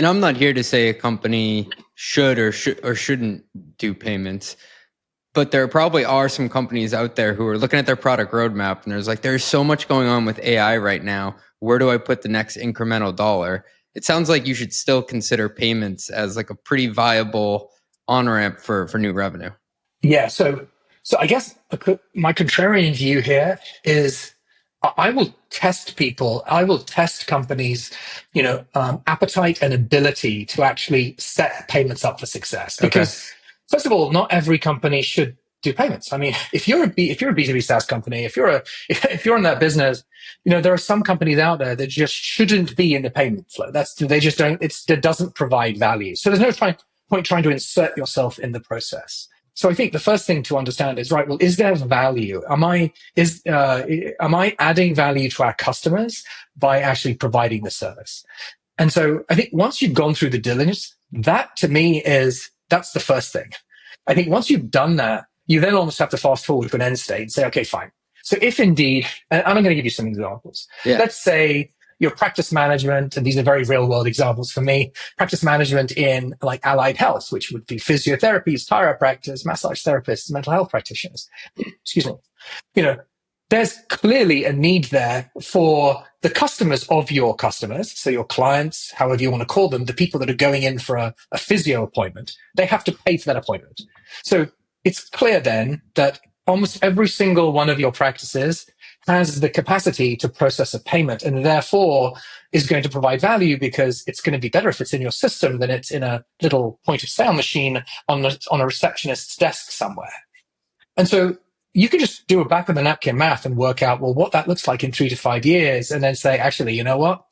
And I'm not here to say a company should or shouldn't do payments, but there probably are some companies out there who are looking at their product roadmap and there's so much going on with AI right now. Where do I put the next incremental dollar? It sounds like you should still consider payments as like a pretty viable on-ramp for new revenue. Yeah. So I guess my contrarian view here is I will test people. I will test companies, appetite and ability to actually set payments up for success. Okay. Because first of all, not every company should do payments. I mean, if you're a B2B SaaS company, if you're in that business, there are some companies out there that just shouldn't be in the payment flow. They just don't. It doesn't provide value. So there's no point trying to insert yourself in the process. So I think the first thing to understand is, right, well, is there value? Am I adding value to our customers by actually providing the service? And so I think once you've gone through the diligence, that to me that's the first thing. I think once you've done that, you then almost have to fast forward to an end state and say, okay, fine. So if indeed, and I'm going to give you some examples. Yeah. Let's say your practice management, and these are very real world examples for me, practice management in like allied health, which would be physiotherapists, chiropractors, massage therapists, mental health practitioners. Excuse me. There's clearly a need there for the customers of your customers. So your clients, however you want to call them, the people that are going in for a physio appointment, they have to pay for that appointment. So it's clear then that almost every single one of your practices has the capacity to process a payment and therefore is going to provide value because it's going to be better if it's in your system than it's in a little point of sale machine on a receptionist's desk somewhere. And so you can just do a back of the napkin math and work out, well, what that looks like in 3 to 5 years. And then say, actually, you know what?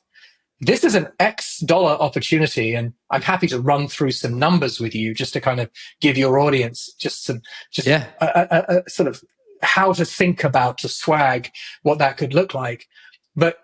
This is an X dollar opportunity. And I'm happy to run through some numbers with you just to kind of give your audience a sort of how to think about, to swag what that could look like. But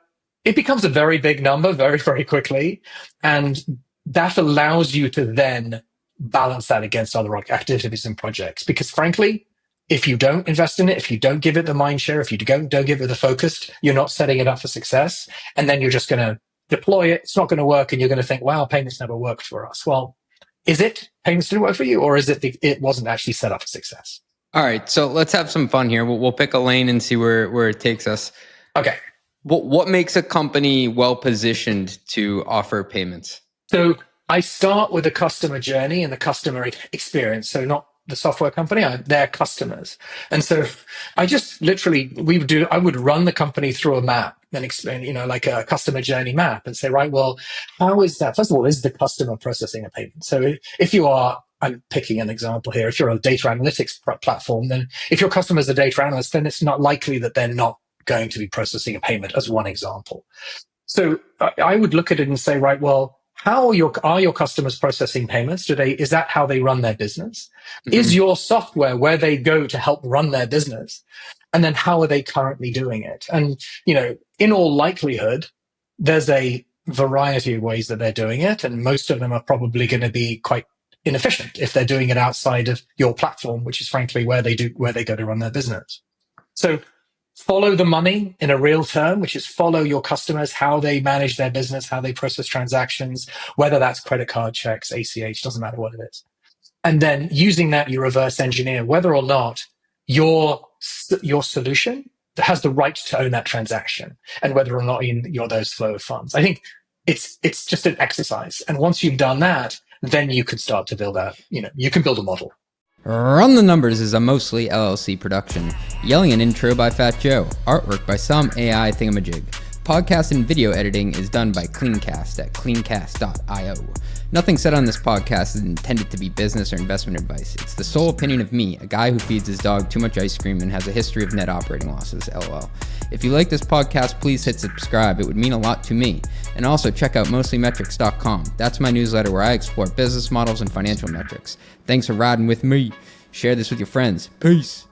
it becomes a very big number very, very quickly. And that allows you to then balance that against other activities and projects. Because frankly, if you don't invest in it, if you don't give it the mind share, if you don't give it the focus, you're not setting it up for success. And then you're just going to deploy it. It's not going to work. And you're going to think, wow, payments never worked for us. Well, is it payments didn't work for you, or is it it wasn't actually set up for success? All right. So let's have some fun here. We'll pick a lane and see where it takes us. Okay. What makes a company well positioned to offer payments? So I start with the customer journey and the customer experience. So not the software company, their customers. And so I just literally, I would run the company through a map and explain, like a customer journey map and say, right, well, how is that? First of all, is the customer processing a payment? So if you are, I'm picking an example here, if you're a data analytics platform, then if your customer is a data analyst, then it's not likely that they're not going to be processing a payment, as one example. So I would look at it and say, right, well, how are your customers processing payments? Is that how they run their business? Mm-hmm. Is your software where they go to help run their business? And then how are they currently doing it? And, in all likelihood, there's a variety of ways that they're doing it. And most of them are probably going to be quite inefficient if they're doing it outside of your platform, which is frankly where they go to run their business. So follow the money in a real term, which is follow your customers, how they manage their business, how they process transactions, whether that's credit card checks, ACH, doesn't matter what it is. And then using that, you reverse engineer whether or not your solution has the right to own that transaction and whether or not you're those flow of funds. I think it's just an exercise. And once you've done that, then you can start to build out, you can build a model. Run the Numbers is a Mosawi LLC production. Yelling an intro by Fat Joe. Artwork by some AI thingamajig. Podcast and video editing is done by Cleancast at cleancast.io. Nothing said on this podcast is intended to be business or investment advice. It's the sole opinion of me, a guy who feeds his dog too much ice cream and has a history of net operating losses, lol. If you like this podcast, please hit subscribe. It would mean a lot to me. And also check out mostlymetrics.com. That's my newsletter where I explore business models and financial metrics. Thanks for riding with me. Share this with your friends. Peace.